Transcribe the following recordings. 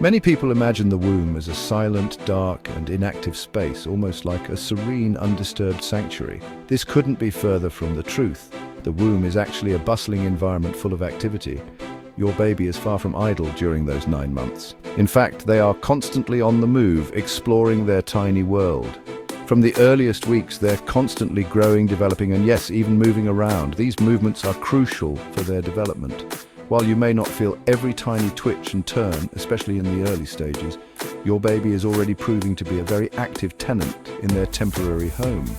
Many people imagine the womb as a silent, dark, and inactive space, almost like a serene, undisturbed sanctuary. This couldn't be further from the truth. The womb is actually a bustling environment full of activity. Your baby is far from idle during those 9 months. In fact, they are constantly on the move, exploring their tiny world. From the earliest weeks, they're constantly growing, developing, and yes, even moving around. These movements are crucial for their development. While you may not feel every tiny twitch and turn, especially in the early stages, your baby is already proving to be a very active tenant in their temporary home.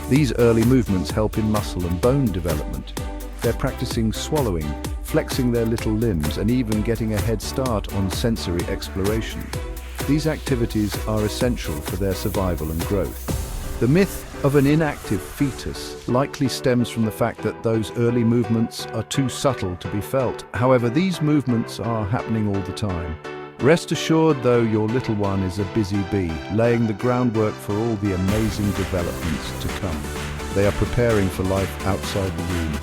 These early movements help in muscle and bone development. They're practicing swallowing, flexing their little limbs, and even getting a head start on sensory exploration. These activities are essential for their survival and growth. The myth of an inactive fetus likely stems from the fact that those early movements are too subtle to be felt. However, these movements are happening all the time. Rest assured, though, your little one is a busy bee, laying the groundwork for all the amazing developments to come. They are preparing for life outside the womb.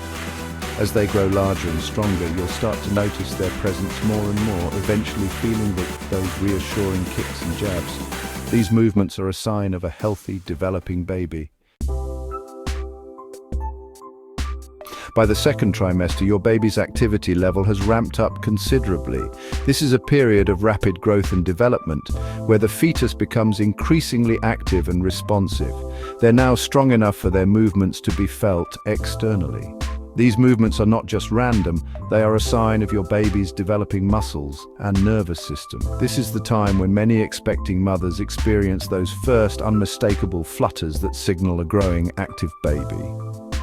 As they grow larger and stronger, you'll start to notice their presence more and more, eventually feeling those reassuring kicks and jabs. These movements are a sign of a healthy, developing baby. By the second trimester, your baby's activity level has ramped up considerably. This is a period of rapid growth and development, where the fetus becomes increasingly active and responsive. They're now strong enough for their movements to be felt externally. These movements are not just random, they are a sign of your baby's developing muscles and nervous system. This is the time when many expecting mothers experience those first unmistakable flutters that signal a growing, active baby.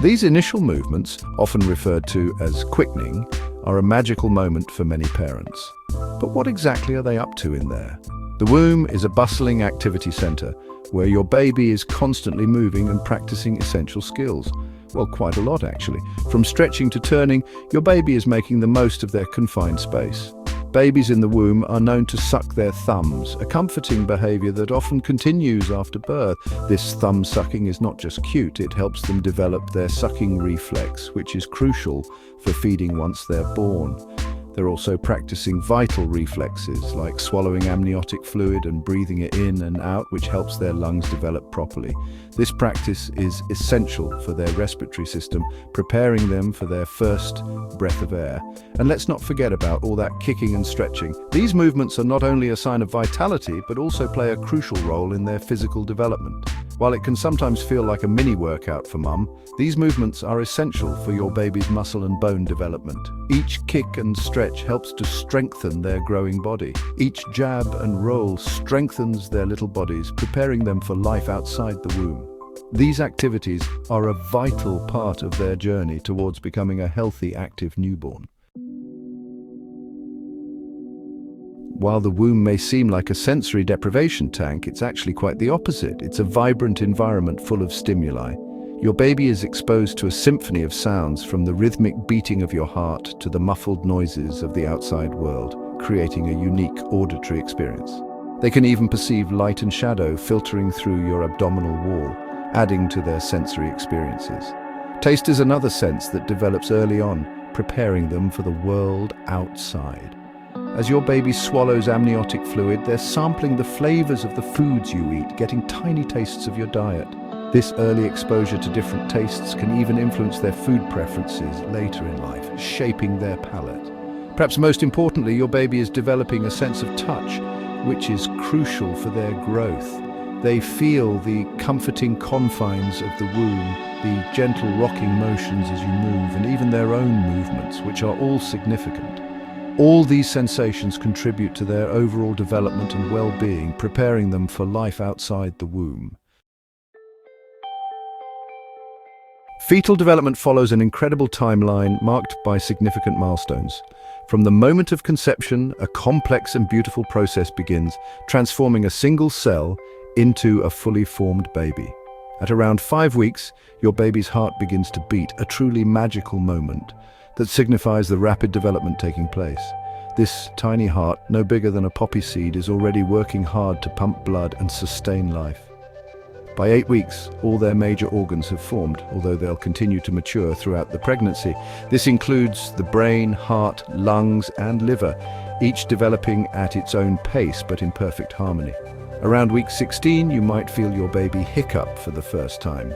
These initial movements, often referred to as quickening, are a magical moment for many parents. But what exactly are they up to in there? The womb is a bustling activity center where your baby is constantly moving and practicing essential skills. Well, quite a lot actually. From stretching to turning, your baby is making the most of their confined space. Babies in the womb are known to suck their thumbs, a comforting behavior that often continues after birth. This thumb sucking is not just cute, it helps them develop their sucking reflex, which is crucial for feeding once they're born. They're also practicing vital reflexes like swallowing amniotic fluid and breathing it in and out, which helps their lungs develop properly. This practice is essential for their respiratory system, preparing them for their first breath of air. And let's not forget about all that kicking and stretching. These movements are not only a sign of vitality, but also play a crucial role in their physical development. While it can sometimes feel like a mini workout for mum, these movements are essential for your baby's muscle and bone development. Each kick and stretch helps to strengthen their growing body. Each jab and roll strengthens their little bodies, preparing them for life outside the womb. These activities are a vital part of their journey towards becoming a healthy, active newborn. While the womb may seem like a sensory deprivation tank, it's actually quite the opposite. It's a vibrant environment full of stimuli. Your baby is exposed to a symphony of sounds, from the rhythmic beating of your heart to the muffled noises of the outside world, creating a unique auditory experience. They can even perceive light and shadow filtering through your abdominal wall, adding to their sensory experiences. Taste is another sense that develops early on, preparing them for the world outside. As your baby swallows amniotic fluid, they're sampling the flavors of the foods you eat, getting tiny tastes of your diet. This early exposure to different tastes can even influence their food preferences later in life, shaping their palate. Perhaps most importantly, your baby is developing a sense of touch, which is crucial for their growth. They feel the comforting confines of the womb, the gentle rocking motions as you move, and even their own movements, which are all significant. All these sensations contribute to their overall development and well-being, preparing them for life outside the womb. Fetal development follows an incredible timeline marked by significant milestones. From the moment of conception, a complex and beautiful process begins, transforming a single cell into a fully formed baby. At around 5 weeks, your baby's heart begins to beat, a truly magical moment that signifies the rapid development taking place. This tiny heart, no bigger than a poppy seed, is already working hard to pump blood and sustain life. By 8 weeks, all their major organs have formed, although they'll continue to mature throughout the pregnancy. This includes the brain, heart, lungs, and liver. each developing at its own pace but in perfect harmony. Around week 16, you might feel your baby hiccup for the first time.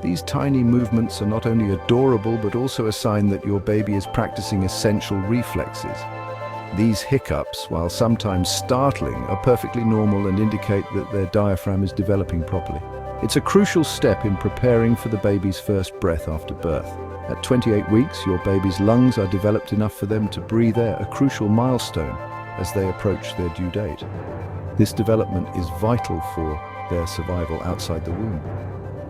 These tiny movements are not only adorable but also a sign that your baby is practicing essential reflexes. These hiccups, while sometimes startling, are perfectly normal and indicate that their diaphragm is developing properly. It's a crucial step in preparing for the baby's first breath after birth. At 28 weeks, your baby's lungs are developed enough for them to breathe air, a crucial milestone as they approach their due date. This development is vital for their survival outside the womb.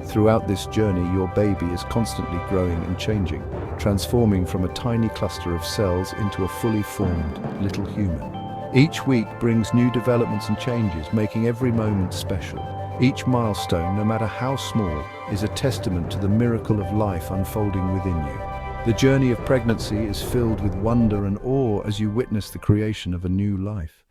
Throughout this journey, your baby is constantly growing and changing, transforming from a tiny cluster of cells into a fully formed little human. Each week brings new developments and changes, making every moment special. Each milestone, no matter how small, is a testament to the miracle of life unfolding within you. The journey of pregnancy is filled with wonder and awe as you witness the creation of a new life.